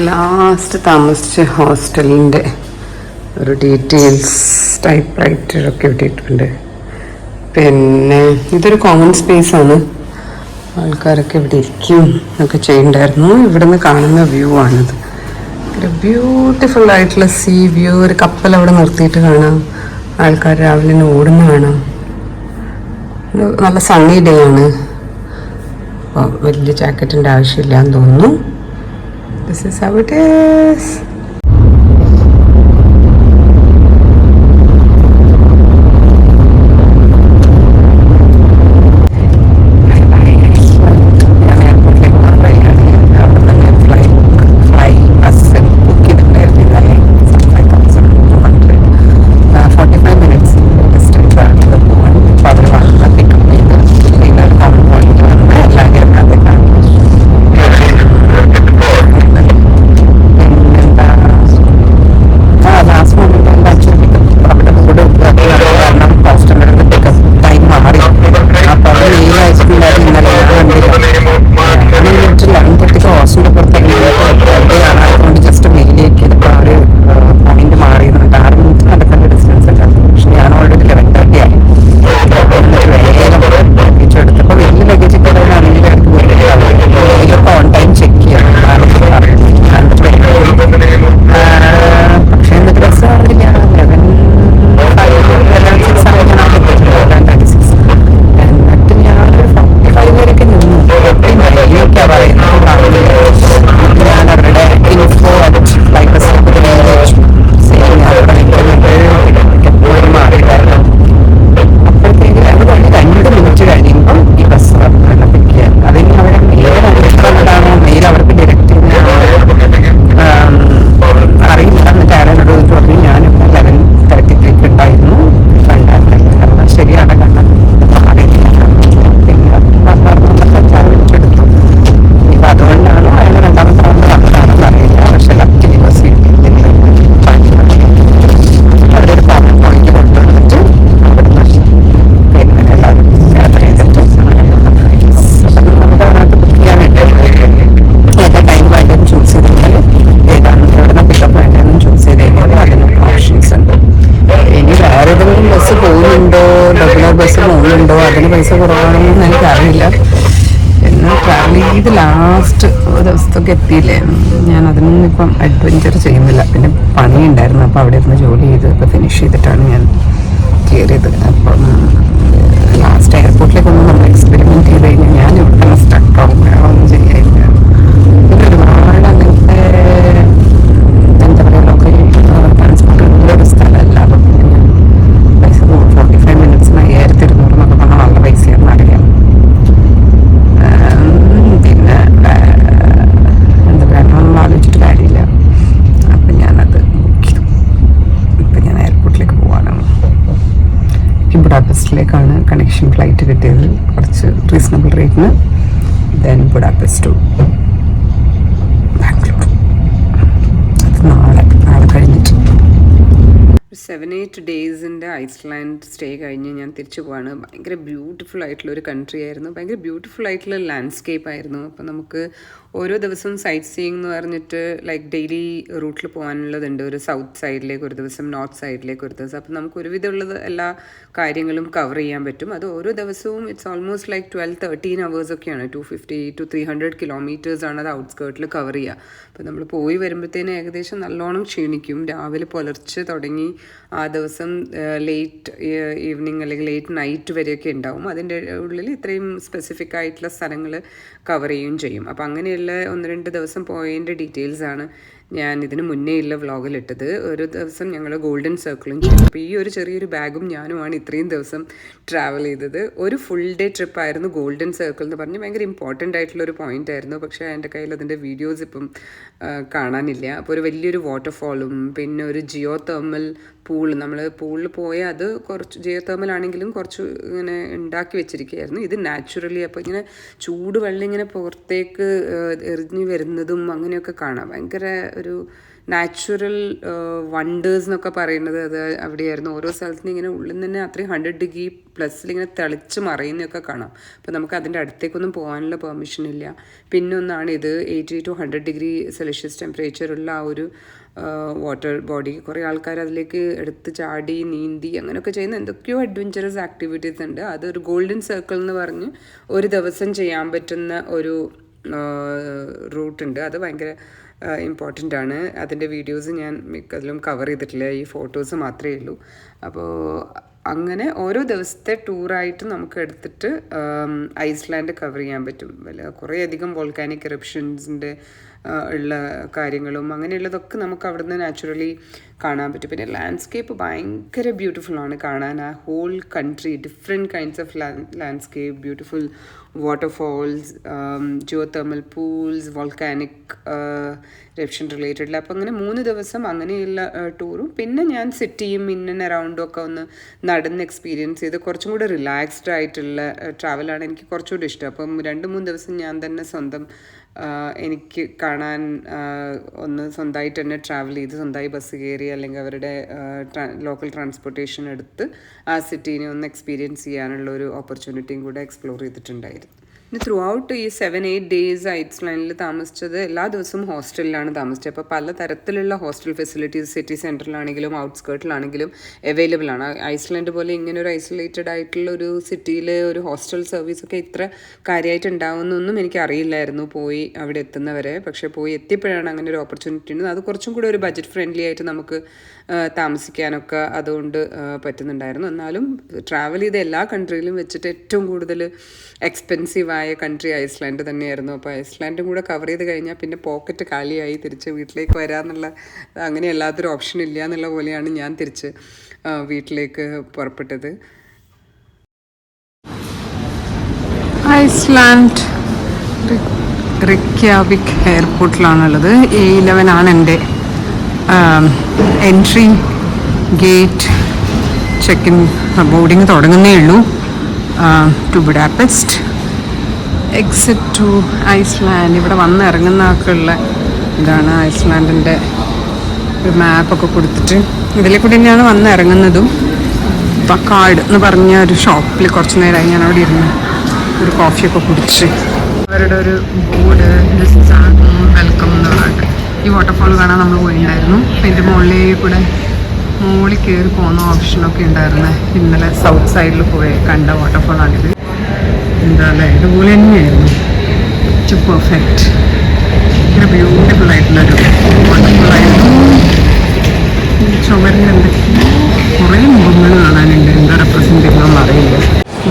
Last താമസിച്ച ഹോസ്റ്റലിൻ്റെ ഒരു details type റൈറ്ററൊക്കെ ഇട്ടിട്ടുണ്ട്. പിന്നെ ഇതൊരു കോമൺ സ്പേസാണ്, ആൾക്കാരൊക്കെ ഇവിടെ ഇരിക്കും ഒക്കെ ചെയ്യുന്നുണ്ടായിരുന്നു. ഇവിടുന്ന് കാണുന്ന വ്യൂ ആണിത്. ഒരു ബ്യൂട്ടിഫുൾ ആയിട്ടുള്ള സീ വ്യൂ. ഒരു കപ്പൽ അവിടെ നിർത്തിയിട്ട് കാണാം, ആൾക്കാർ രാവിലെ ഓടുന്ന കാണാം. നല്ല സണ്ണി ഡേ ആണ്, അപ്പോൾ വലിയ ജാക്കറ്റിൻ്റെ ആവശ്യമില്ല എന്ന് തോന്നുന്നു. This is how it is. അതിന് പൈസ കുറവാണെന്ന് എനിക്കറിയില്ല. എന്നാൽ ട്രാവൽ ചെയ്ത് ലാസ്റ്റ് ഒരു ദിവസത്തൊക്കെ എത്തിയില്ലേ, ഞാൻ അതിനൊന്നും ഇപ്പം അഡ്വഞ്ചർ ചെയ്യുന്നില്ല. പിന്നെ പണിയുണ്ടായിരുന്നു, അപ്പോൾ അവിടെ ഇരുന്ന് ജോലി ചെയ്ത് ഇപ്പോൾ ഫിനിഷ് ചെയ്തിട്ടാണ് ഞാൻ കയറിയത്. അപ്പം ലാസ്റ്റ് എയർപോർട്ടിലേക്കൊന്നും നമ്മൾ എക്സ്പെരിമെൻറ്റ് ചെയ്ത് കഴിഞ്ഞാൽ ഞാൻ ഇവിടെ സ്റ്റക്കാവും, വേറെ ഒന്നും ചെയ്യാനില്ല. പിന്നെ ഒരുപാട് അങ്ങനത്തെ എന്താ പറയുക, ലോക്കൽ ട്രാൻസ്പോർട്ട് ഉള്ള ഒരു സ്ഥലമല്ല. അപ്പം പൈസ 45 മിനിറ്റ്സിന് 1200 എന്നൊക്കെ പറഞ്ഞാൽ നല്ല പൈസയാണെന്ന് അറിയാം. പിന്നെ എന്താ പറയുക, നമ്മൾ ആലോചിച്ചിട്ട് കാര്യമില്ല. അപ്പം ഞാനത് ബുക്ക് ചെയ്തു. ഇപ്പം ഞാൻ എയർപോർട്ടിലേക്ക് പോകാനാണ്. ബുഡാപെസ്റ്റിലേക്കാണ് കണക്ഷൻ ഫ്ലൈറ്റ് കിട്ടിയത്, കുറച്ച് റീസണബിൾ റേറ്റിന്. Then Budapest to Bangalore. അത് നാളെ കഴിഞ്ഞിട്ട് 7-8 ഡേയ്സിൻ്റെ ഐസ്ലാൻഡ് സ്റ്റേ കഴിഞ്ഞ് ഞാൻ തിരിച്ചു പോവാണ്. ഭയങ്കര ബ്യൂട്ടിഫുൾ ആയിട്ടുള്ള ഒരു കൺട്രി ആയിരുന്നു, ഭയങ്കര ബ്യൂട്ടിഫുൾ ആയിട്ടുള്ള ലാൻഡ്സ്കേപ്പ് ആയിരുന്നു. അപ്പോൾ നമുക്ക് ഓരോ ദിവസവും സൈറ്റ് സീയിങ് എന്ന് പറഞ്ഞിട്ട് ലൈക്ക് ഡെയിലി റൂട്ടിൽ പോകാനുള്ളതുണ്ട്. ഒരു സൗത്ത് സൈഡിലേക്ക് ഒരു ദിവസം, നോർത്ത് സൈഡിലേക്ക് ഒരു ദിവസം. അപ്പോൾ നമുക്ക് ഒരുവിധമുള്ളത് എല്ലാ കാര്യങ്ങളും കവർ ചെയ്യാൻ പറ്റും. അത് ഓരോ ദിവസവും ഇറ്റ്സ് ഓൾമോസ്റ്റ് ലൈക്ക് 12-13 hours ഒക്കെയാണ്. 250 to 300 കിലോമീറ്റേഴ്സാണ് അത് ഔട്ട്സ്കേർട്ടിൽ കവർ ചെയ്യുക. അപ്പോൾ നമ്മൾ പോയി വരുമ്പോഴത്തേനും ഏകദേശം നല്ലോണം ക്ഷീണിക്കും. രാവിലെ പുലർച്ചെ തുടങ്ങി ആ ദിവസം ലേറ്റ് ഈവനിങ് അല്ലെങ്കിൽ ലേറ്റ് നൈറ്റ് വരെയൊക്കെ ഉണ്ടാവും. അതിൻ്റെ ഉള്ളിൽ ഇത്രയും സ്പെസിഫിക് ആയിട്ടുള്ള സ്ഥലങ്ങൾ കവർ ചെയ്യുകയും ചെയ്യും. അപ്പോൾ അങ്ങനെയുള്ള 1-2 ദിവസം പോയതിൻ്റെ ഡീറ്റെയിൽസാണ് ഞാൻ ഇതിന് മുന്നേ ഉള്ള വ്ളോഗിലിട്ടത്. ഒരു ദിവസം ഞങ്ങൾ ഗോൾഡൻ സർക്കിളും ചെയ്തു. അപ്പോൾ ഈ ഒരു ചെറിയൊരു ബാഗും ഞാനുമാണ് ഇത്രയും ദിവസം ട്രാവൽ ചെയ്തത്. ഒരു ഫുൾ ഡേ ട്രിപ്പായിരുന്നു ഗോൾഡൻ സർക്കിൾ എന്ന് പറഞ്ഞ്, ഭയങ്കര ഇമ്പോർട്ടൻ്റ് ആയിട്ടുള്ളൊരു പോയിൻ്റ് ആയിരുന്നു. പക്ഷേ എൻ്റെ കയ്യിൽ അതിൻ്റെ വീഡിയോസ് ഇപ്പം കാണാനില്ല. അപ്പോൾ ഒരു വലിയൊരു വാട്ടർഫോളും പിന്നെ ഒരു ജിയോ തെർമൽ പൂൾ, നമ്മൾ പൂളിൽ പോയാൽ അത് കുറച്ച് ജിയോ തെർമൽ ആണെങ്കിലും കുറച്ച് ഇങ്ങനെ ഉണ്ടാക്കി വെച്ചിരിക്കുകയായിരുന്നു. ഇത് നാച്ചുറലി അപ്പോൾ ഇങ്ങനെ ചൂട് വെള്ളം ഇങ്ങനെ പുറത്തേക്ക് എറിഞ്ഞ് വരുന്നതും അങ്ങനെയൊക്കെ കാണാം. ഭയങ്കര ഒരു നാച്ചുറൽ വണ്ടേഴ്സ് എന്നൊക്കെ പറയുന്നത് അത് അവിടെയായിരുന്നു. ഓരോ സ്ഥലത്തുനിന്ന് ഇങ്ങനെ ഉള്ളിൽ നിന്ന് തന്നെ അത്രയും 100 degree+ ഇങ്ങനെ തെളിച്ച് മറയുന്നതൊക്കെ കാണാം. അപ്പോൾ നമുക്ക് അതിൻ്റെ അടുത്തേക്കൊന്നും പോകാനുള്ള പെർമിഷൻ ഇല്ല. പിന്നെ ഒന്നാണ് ഇത് 80 to 100 degree ടെമ്പറേച്ചറുള്ള ആ ഒരു വാട്ടർ ബോഡി. കുറേ ആൾക്കാർ അതിലേക്ക് എടുത്ത് ചാടി നീന്തി അങ്ങനെയൊക്കെ ചെയ്യുന്ന എന്തൊക്കെയോ അഡ്വഞ്ചറസ് ആക്ടിവിറ്റീസ് ഉണ്ട്. അതൊരു ഗോൾഡൻ സർക്കിൾ എന്ന് പറഞ്ഞ് ഒരു ദിവസം ചെയ്യാൻ പറ്റുന്ന ഒരു റൂട്ടുണ്ട്. അത് ഭയങ്കര ഇമ്പോർട്ടൻ്റ് ആണ്. അതിൻ്റെ വീഡിയോസ് ഞാൻ മിക്കതിലും കവർ ചെയ്തിട്ടില്ല, ഈ ഫോട്ടോസ് മാത്രമേ ഉള്ളൂ. അപ്പോൾ അങ്ങനെ ഓരോ ദിവസത്തെ ടൂറായിട്ട് നമുക്ക് എടുത്തിട്ട് ഐസ്ലാൻഡ് കവർ ചെയ്യാൻ പറ്റും. കുറേയധികം വോൾക്കാനിക് എറപ്ഷൻസിൻ്റെ ഉള്ള കാര്യങ്ങളും അങ്ങനെയുള്ളതൊക്കെ നമുക്ക് അവിടുന്ന് നാച്ചുറലി കാണാൻ പറ്റും. പിന്നെ ലാൻഡ്സ്കേപ്പ് ഭയങ്കര ബ്യൂട്ടിഫുള്ളാണ് കാണാൻ. ആ whole country different kinds of landscape, beautiful waterfalls, geothermal pools, volcanic eruption related. അപ്പോൾ അങ്ങനെ 3 ദിവസം അങ്ങനെയുള്ള ടൂറും പിന്നെ ഞാൻ സിറ്റിയും ഇൻ ആൻഡ് അറൗണ്ടും ഒക്കെ ഒന്ന് നടന്ന് എക്സ്പീരിയൻസ് ചെയ്ത് കുറച്ചും കൂടെ റിലാക്സ്ഡ് ആയിട്ടുള്ള ട്രാവലാണ് എനിക്ക് കുറച്ചുകൂടി ഇഷ്ടം. അപ്പം 2-3 ദിവസം ഞാൻ തന്നെ സ്വന്തം എനിക്ക് കാണാൻ ഒന്ന് സ്വന്തമായിട്ട് തന്നെ ട്രാവൽ ചെയ്ത് സ്വന്തമായി ബസ് കയറി അല്ലെങ്കിൽ അവരുടെ ലോക്കൽ ട്രാൻസ്പോർട്ടേഷൻ എടുത്ത് ആ സിറ്റീനെ ഒന്ന് എക്സ്പീരിയൻസ് ചെയ്യാനുള്ള ഒരു ഓപ്പർച്യൂണിറ്റിയും കൂടെ എക്സ്പ്ലോർ ചെയ്തിട്ടുണ്ടായിരുന്നു. പിന്നെ ത്രൂ ഔട്ട് ഈ 7-8 days ഐസ്ലാൻഡിൽ താമസിച്ചത് എല്ലാ ദിവസവും ഹോസ്റ്റലിലാണ് താമസിച്ചത്. അപ്പോൾ പല തരത്തിലുള്ള ഹോസ്റ്റൽ ഫെസിലിറ്റീസ് സിറ്റി സെൻറ്ററിലാണെങ്കിലും ഔട്ട്സ്കേർട്ടിലാണെങ്കിലും അവൈലബിൾ ആണ്. ഐസ്ലാൻഡ് പോലെ ഇങ്ങനെ ഒരു ഐസൊലേറ്റഡ് ആയിട്ടുള്ള ഒരു സിറ്റിയിൽ ഒരു ഹോസ്റ്റൽ സർവീസൊക്കെ ഇത്ര കാര്യമായിട്ട് ഉണ്ടാവുമെന്നൊന്നും എനിക്ക് അറിയില്ലായിരുന്നു പോയി അവിടെ എത്തുന്നവരെ. പക്ഷേ പോയി എത്തിയപ്പോഴാണ് അങ്ങനെ ഒരു ഓപ്പർച്യൂണിറ്റി ഉണ്ട്. അത് കുറച്ചും കൂടെ ഒരു ബഡ്ജറ്റ് ഫ്രണ്ട്ലി ആയിട്ട് നമുക്ക് താമസിക്കാനൊക്കെ അതുകൊണ്ട് പറ്റുന്നുണ്ടായിരുന്നു. എന്നാലും ട്രാവൽ ചെയ്ത എല്ലാ കൺട്രിയിലും വെച്ചിട്ട് ഏറ്റവും കൂടുതൽ എക്സ്പെൻസീവായ കൺട്രി ഐസ്ലാൻഡ് തന്നെയായിരുന്നു. അപ്പോൾ ഐസ്ലാൻഡും കൂടെ കവർ ചെയ്ത് കഴിഞ്ഞാൽ പിന്നെ പോക്കറ്റ് കാലിയായി തിരിച്ച് വീട്ടിലേക്ക് വരാമെന്നുള്ള അങ്ങനെ എല്ലാത്തൊരു ഓപ്ഷൻ ഇല്ല എന്നുള്ള പോലെയാണ് ഞാൻ തിരിച്ച് വീട്ടിലേക്ക് പുറപ്പെട്ടത്. ഐസ്ലാൻഡ് റിക്യാവിക് എയർപോർട്ടിലാണുള്ളത്. A11 ആണ് എൻ്റെ entry gate. Check in boarding തുടങ്ങുന്നേ ഉള്ളൂ. To Budapest, exit to Iceland. ഇവിടെ വന്ന് ഇറങ്ങുന്നതൊക്കെയുള്ള ഇതാണ് ഐസ്ലാൻഡിൻ്റെ ഒരു മാപ്പൊക്കെ കൊടുത്തിട്ട് ഇതിൽ കൂടി തന്നെയാണ് വന്ന് ഇറങ്ങുന്നതും. പക്കാർഡ് എന്ന് പറഞ്ഞ ഒരു ഷോപ്പിൽ കുറച്ച് നേരമായി ഞാൻ അവിടെ ഇരുന്ന് ഒരു കോഫിയൊക്കെ കുടിച്ച് അവരുടെ ഒരു ബോർഡ് വെൽക്കം എന്ന് പറഞ്ഞിട്ട് ഈ വാട്ടർഫോൾ കാണാൻ നമ്മൾ പോയിട്ടുണ്ടായിരുന്നു. അതിൻ്റെ മുകളിൽ കയറി പോകുന്ന ഓപ്ഷനൊക്കെ ഉണ്ടായിരുന്നു. ഇന്നലെ സൗത്ത് സൈഡിൽ പോയി കണ്ട വാട്ടർഫോളാണിത്. എന്താ അല്ലേ, ഇതുപോലെ തന്നെയായിരുന്നു. പെർഫെക്റ്റ്, ഭയങ്കര ബ്യൂട്ടിഫുൾ ആയിട്ടുള്ളൊരു വാട്ടർഫോളായിരുന്നു. ചുമരിലുണ്ട് കുറേ മുഖങ്ങൾ കാണാനുണ്ട്. എന്താ റെപ്രസെൻറ്റ് ചെയ്യുന്നതെന്ന് അറിയില്ല.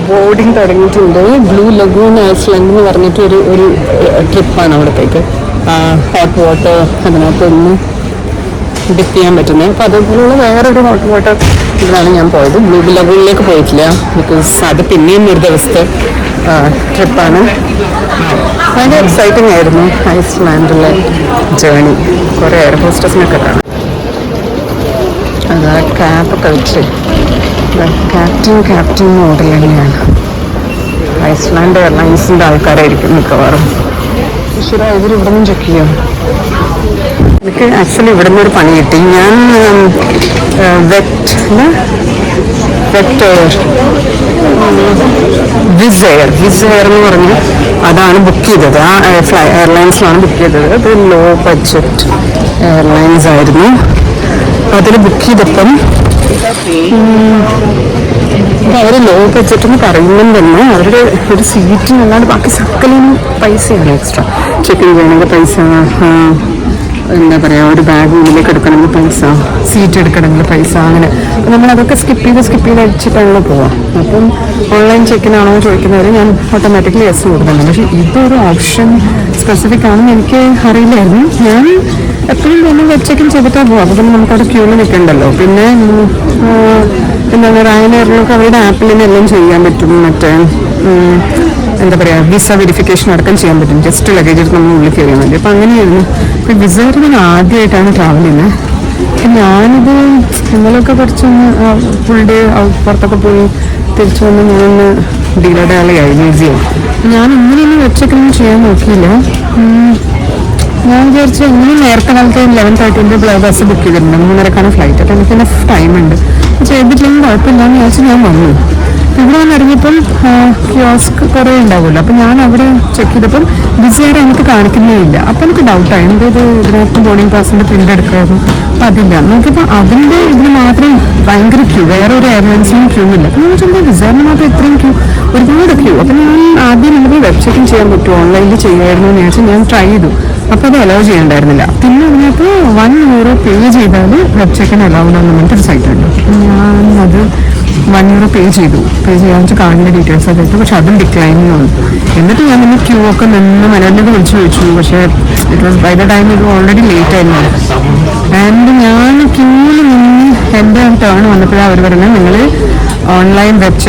ബോർഡിങ് തുടങ്ങിയിട്ടുണ്ട്. ബ്ലൂ ലഗൂൺ ഐസ്ലാൻഡ് എന്ന് പറഞ്ഞിട്ട് ഒരു ട്രിപ്പാണ് അവിടത്തേക്ക്. ഹോട്ട് വാട്ടർ അതിനകത്തൊന്ന് ഡിപ്പ് ചെയ്യാൻ പറ്റുന്നത്. അപ്പോൾ അതുപോലുള്ള വേറൊരു ഹോട്ട് വാട്ടർ ഇതിലാണ് ഞാൻ പോയത്. ബ്ലൂ ലഗൂണിലേക്ക് പോയിട്ടില്ല, ബിക്കോസ് അത് പിന്നെയും ഒരു ദിവസത്തെ ട്രിപ്പാണ്. ഭയങ്കര എക്സൈറ്റിംഗ് ആയിരുന്നു ഐസ്ലാൻഡിലെ ജേണി. കുറേ എയർ ഹോസ്റ്റസിനൊക്കെ കാണാം. അത് ക്യാപ്പൊക്കെ വെച്ച് ക്യാപ്റ്റൻ മോഡൽ തന്നെയാണ്. ഐസ്ലാൻഡ് എയർലൈൻസിൻ്റെ ആൾക്കാരായിരിക്കും മിക്കവാറും. ശരി, ഇവർ ഇവിടെ നിന്ന് ചെക്ക് ചെയ്യാം. എനിക്ക് ആക്ച്വലി ഇവിടെ നിന്നൊരു പണി കിട്ടി. ഞാൻ വിസ് എയർ എന്ന് പറഞ്ഞ് അതാണ് ബുക്ക് ചെയ്തത്. ആ എയർലൈൻസിലാണ് ബുക്ക് ചെയ്തത്. അത് ലോ ബഡ്ജറ്റ് എയർലൈൻസ് ആയിരുന്നു. അതിൽ ബുക്ക് ചെയ്തപ്പം അവർ ലോ ബഡ്ജറ്റ് എന്ന് പറയുമ്പം തന്നെ അവരുടെ ഒരു സീറ്റിനല്ലാണ്ട് ബാക്കി സകലിനും പൈസയാണ് എക്സ്ട്രാ. ചെക്കിൻ ചെയ്യണമെങ്കിൽ പൈസ, എന്താ പറയുക, ഒരു ബാഗ് ഉള്ളിലേക്ക് എടുക്കണമെങ്കിൽ പൈസ, സീറ്റ് എടുക്കണമെങ്കിൽ പൈസ, അങ്ങനെ. അപ്പം നമ്മളതൊക്കെ സ്കിപ്പ് ചെയ്ത് അടിച്ചിട്ടാണല്ലോ പോവാം. അപ്പം ഓൺലൈൻ ചെക്കിനാണോ ചോദിക്കുന്നവർ ഞാൻ ഓട്ടോമാറ്റിക്കലി യെസ് കൊടുക്കണം. പക്ഷേ ഇതൊരു ഓപ്ഷൻ സ്പെസിഫിക് ആണെന്ന് എനിക്ക് അറിയില്ലായിരുന്നു. ഞാൻ എപ്പോഴും തന്നെ വെബ് ചെക്കിൻ ചെയ്തിട്ടാണ് പോവാം. അപ്പോൾ നമുക്കവിടെ ക്യൂവിൽ നിൽക്കണ്ടല്ലോ. പിന്നെ എന്താണ് റയനെയറിലൊക്കെ അവരുടെ ആപ്പിൽ തന്നെ എല്ലാം ചെയ്യാൻ പറ്റും. മറ്റേ എന്താ പറയുക, വിസ വെരിഫിക്കേഷൻ അടക്കം ചെയ്യാൻ പറ്റും. ജസ്റ്റ് ലഗേജ് എടുത്ത് നമ്മൾ ഉള്ളിൽ കയറിയാൽ മതി. അപ്പോൾ അങ്ങനെയായിരുന്നു. ഇപ്പോൾ വിസയിൽ ഞാൻ ആദ്യമായിട്ടാണ് ട്രാവൽ ചെയ്യുന്നത്. അപ്പം ഞാനിത് ഇന്നലെയൊക്കെ കുറച്ചൊന്ന് ഫുൾ ഡേ പുറത്തൊക്കെ പോയി തിരിച്ചു വന്ന് ഞാനൊന്ന് ഡീലയുടെ ആളെയായി ഈസിയായി. ഞാൻ ഇങ്ങനെയൊന്നും വെബ് ചെക്കിനൊന്നും ചെയ്യാൻ നോക്കിയില്ല. ഞാൻ വിചാരിച്ചു ഇനി നേരത്തെ കാലത്ത് 11:30 ബസ് ബുക്ക് ചെയ്തിട്ടുണ്ട്, 3:30 ഫ്ലൈറ്റ്. അപ്പോൾ എനിക്ക് തന്നെ ടൈമുണ്ട്, ചെയ്തിട്ടില്ലെങ്കിൽ കുഴപ്പമില്ലാന്ന് വിചാരിച്ച് ഞാൻ വന്നു. ഇവിടെ വന്ന് ഇറങ്ങിയപ്പം കിയോസ്ക് കുറേ ഉണ്ടാവുമല്ലോ, അപ്പം ഞാൻ അവിടെ ചെക്ക് ചെയ്തപ്പം വിസയുടെ എനിക്ക് കാണിക്കുന്നേ ഇല്ല. അപ്പം എനിക്ക് ഡൗട്ടായി, ഇത് ഇതിനകത്ത് ബോർഡിംഗ് പാസിൻ്റെ പ്രിൻ്റ് എടുക്കായിരുന്നു. അപ്പം അതില്ല നോക്കിയപ്പോൾ അതിൻ്റെ ഇതിന് മാത്രം ഭയങ്കര ക്യൂ, വേറെ ഒരു എയർലൈൻസിനും ക്യൂ ഇല്ല. അപ്പം ഞാൻ ചോദിച്ചാൽ വിസയുടെ മാത്രം ഇത്രയും ക്യൂ, ഒരുപാട് ക്യൂ. അപ്പം ഞാൻ ആദ്യം നമുക്ക് വെബ് ചെക്കിങ് ചെയ്യാൻ പറ്റുമോ, ഓൺലൈനിൽ ചെയ്യുമായിരുന്നു എന്ന് ചോദിച്ചാൽ ഞാൻ ട്രൈ ചെയ്തു. അപ്പോൾ അത് അലോ ചെയ്യണ്ടായിരുന്നില്ല. പിന്നെ അതിനകത്ത് €1 പേ ചെയ്താൽ വെബ് ചെക്കിന് അലൗഡ് ആണെന്ന് പറഞ്ഞിട്ടൊരു സൈറ്റ് ഉണ്ട്. ഞാൻ അത് €1 പേ ചെയ്തു. പേ ചെയ്യാൻ വെച്ചാൽ കാർഡിൻ്റെ ഡീറ്റെയിൽസ് ഒക്കെ ഇട്ടു, പക്ഷെ അതും ഡിക്ലൈനിങ് ആണ്. എന്നിട്ട് ഞാൻ പിന്നെ ക്യൂ ഒക്കെ നിന്ന് മനോരമ വിളിച്ചു ചോദിച്ചു, പക്ഷേ it was by the time ഇത് ഓൾറെഡി ലേറ്റ് ആയിരുന്നു. ആൻഡ് ഞാൻ ക്യൂവിൽ നിന്ന് എൻ്റെ ടേൺ വന്നപ്പോഴാണ് അവർ പറയുന്നത്, നിങ്ങൾ ഓൺലൈൻ വെബ്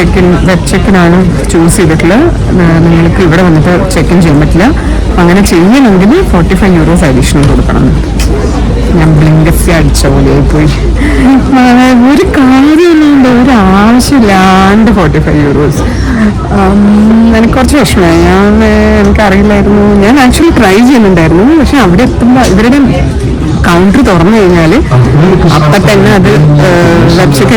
ചെക്കിനാണ് ചൂസ് ചെയ്തിട്ടുള്ളത്, നിങ്ങൾക്ക് ഇവിടെ വന്നിട്ട് ചെക്ക് ഇൻ ചെയ്യാൻ പറ്റില്ല. അങ്ങനെ ചെയ്യണമെങ്കിൽ €45 അഡീഷണൽ കൊടുക്കണം. ഞാൻ ബ്ലിങ്കസി അടിച്ച പോലെ പോയി, ഒരു കാര്യമില്ലാണ്ട് ഒരു ആവശ്യമില്ലാണ്ട് €45. എനിക്ക് കുറച്ച് വിഷമമായി. എനിക്കറിയില്ലായിരുന്നു, ഞാൻ ആക്ച്വലി ട്രൈ ചെയ്യുന്നുണ്ടായിരുന്നു. പക്ഷെ അവിടെ എത്തുമ്പോൾ ഇവരുടെ കൗണ്ടർ തുറന്നു കഴിഞ്ഞാൽ അപ്പം തന്നെ അത് വെബ്സൈറ്റ്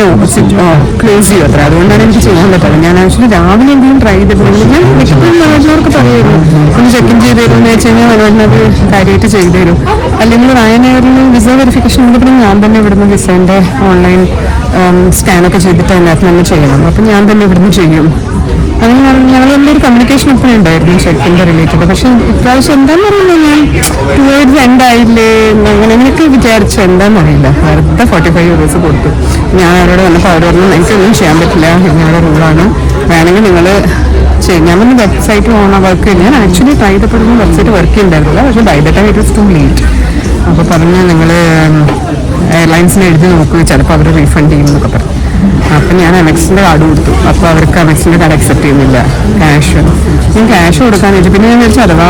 ക്ലോസ് ചെയ്യും അത്ര. അതുകൊണ്ടാണ് എനിക്ക് ചെയ്യാൻ പറ്റാറ്. ഞാൻ ആക്ച്വലി രാവിലെ എന്തെങ്കിലും ട്രൈ ചെയ്തിട്ടുണ്ടെങ്കിൽ ഞാൻ മിക്കപ്പോഴും മനോജനവർക്ക് പറയുമായിരുന്നു, ഒന്ന് ചെക്ക് ഇൻ ചെയ്ത് തരുമെന്ന് വെച്ച് കഴിഞ്ഞാൽ മനോജനത് കാര്യമായിട്ട് ചെയ്തു തരും. അല്ലെങ്കിൽ റയനെയറിൽ വിസ വെരിഫിക്കേഷൻ ഉണ്ടെങ്കിൽ ഞാൻ തന്നെ ഇവിടുന്ന് വിസേൻ്റെ ഓൺലൈൻ സ്കാനൊക്കെ ചെയ്തിട്ട് അതിനകത്ത് തന്നെ ചെയ്യണം. അപ്പം ഞാൻ തന്നെ ഇവിടുന്ന് ചെയ്യും. അങ്ങനെ ഞങ്ങളുടെ ഒരു കമ്മ്യൂണിക്കേഷൻ എപ്പോഴും ഉണ്ടായിരുന്നു ചെക്കിൻ്റെ റിലേറ്റഡ്. പക്ഷെ ഇപ്രാവശ്യം എന്താണെന്ന് പറയുന്നത്, ഞാൻ ടുവേർഡ്സ് എൻഡ് ആയില്ലേ അങ്ങനെ എനിക്ക് വിചാരിച്ചു, എന്താണെന്നറിയില്ല, വെറുതെ €45 കൊടുത്തു. ഞാൻ അവരോട് വന്നപ്പോൾ അവർ പറഞ്ഞു എനിക്കൊന്നും ചെയ്യാൻ പറ്റില്ല, ഞങ്ങളുടെ റൂളാണ്, വേണമെങ്കിൽ നിങ്ങൾ ഞാൻ വന്ന് വെബ്സൈറ്റ് വർക്ക് ഞാൻ ആക്ച്വലി ട്രൈ ചെയ്തപ്പെടുമ്പോൾ വെബ്സൈറ്റ് വർക്ക് ചെയ്യുന്നുണ്ടായിരുന്നില്ല. പക്ഷേ by the time it was too late. അപ്പോൾ പറഞ്ഞ് നിങ്ങൾ എയർലൈൻസിന് എഴുതി നോക്കുക, ചിലപ്പോൾ അവർ റീഫണ്ട് ചെയ്യും എന്നൊക്കെ പറഞ്ഞു. അപ്പം ഞാൻ അമെക്സിൻ്റെ കാർഡ് കൊടുത്തു. അപ്പോൾ അവർക്ക് അമെക്സിൻ്റെ കാർഡ് അക്സെപ്റ്റ് ചെയ്യുന്നില്ല, ക്യാഷ്. ഞാൻ ക്യാഷ് കൊടുക്കാന്ന് വെച്ചു. പിന്നെ ഞാൻ വിചാരിച്ചു അഥവാ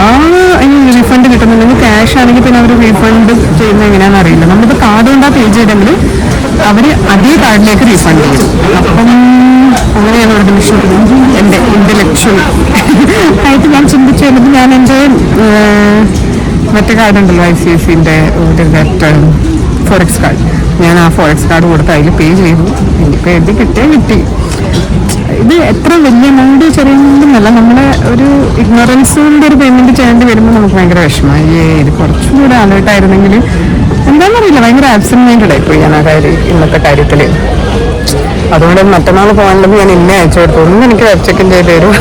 ഇനി റീഫണ്ട് കിട്ടുന്നുണ്ടെങ്കിൽ ക്യാഷ് ആണെങ്കിൽ പിന്നെ അവർ റീഫണ്ട് ചെയ്യുന്നത് എങ്ങനെയാണെന്ന് അറിയില്ല. നമ്മളിപ്പോൾ കാർഡ് കൊണ്ടാണ് പേ ചെയ്തെങ്കിൽ അവർ അതേ കാർഡിലേക്ക് റീഫണ്ട് ചെയ്യും. അപ്പം അങ്ങനെയാണ് അവരുടെ മിഷൻ. എൻ്റെ ലക്ഷ്യം ആയിട്ട് ഞാൻ ചിന്തിച്ചു കഴിഞ്ഞപ്പോൾ ഞാൻ എൻ്റെ മറ്റേ കാർഡുണ്ടല്ലോ ICICIൻ്റെ ഒരു ഫോറക്സ് കാർഡ്, ഞാൻ ആ ഫോറക്സ് കാർഡ് കൊടുത്ത് അതിൽ പേ ചെയ്തു. ഇനിയിപ്പോൾ എഴുതി കിട്ടി. ഇത് എത്ര വലിയ എമൗണ്ട് ചെറിയ എമൗണ്ടൊന്നുമല്ല, നമ്മുടെ ഒരു ഇഗ്നോറൻസ് കൊണ്ട് ഒരു പേയ്മെൻറ്റ് ചെയ്യേണ്ടി വരുമ്പോൾ നമുക്ക് ഭയങ്കര വിഷമമായി. ഇത് കുറച്ചും കൂടെ അലേർട്ടായിരുന്നെങ്കിൽ എന്താണെന്നറിയില്ല, ഭയങ്കര ആബ്സെന്റ് മൈൻഡഡ് ആയിപ്പോയി ഞാൻ ആ ഇന്നത്തെ കാര്യത്തിൽ. അതുകൊണ്ട് മറ്റന്നാൾ പോകാനുള്ളത് ഞാൻ ഇന്നെ അയച്ചു കൊടുത്തു. ഒന്നും എനിക്ക് വെബ് ചെക്ക് ചെയ്ത് തരും.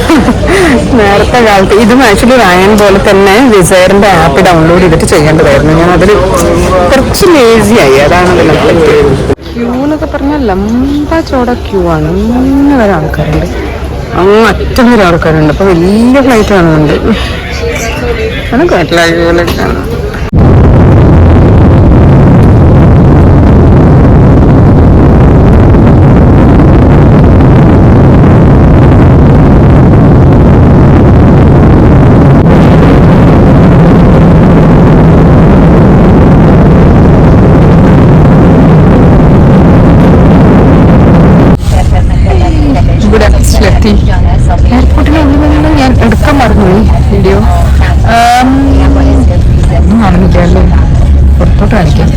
നേരത്തെ കാലത്ത് ഇതും ആക്ച്വലി റയൻ പോലെ തന്നെ വിസയറിൻ്റെ ആപ്പ് ഡൗൺലോഡ് ചെയ്തിട്ട് ചെയ്യേണ്ടതായിരുന്നു. ഞാൻ അതിൽ കുറച്ച് ലേസിയായി, അതാണ് ഇതിനകത്ത്. ക്യൂ എന്നൊക്കെ പറഞ്ഞാൽ ലംബ ചോട ക്യൂ ആണ്, ഇങ്ങനെ വരെ ആൾക്കാരുണ്ട്, അങ്ങ് അറ്റം വരെ ആൾക്കാരുണ്ട്. അപ്പോൾ വലിയ ഫ്ലൈറ്റ് കാണുന്നുണ്ട്, അത് കേട്ടില്ല. എയർപോർട്ടിൽ ഞാൻ എടുക്കാൻ മറന്നു വീഡിയോ. ഒന്നും നടന്നില്ല, പുറത്തോട്ട് കാണിക്കാം.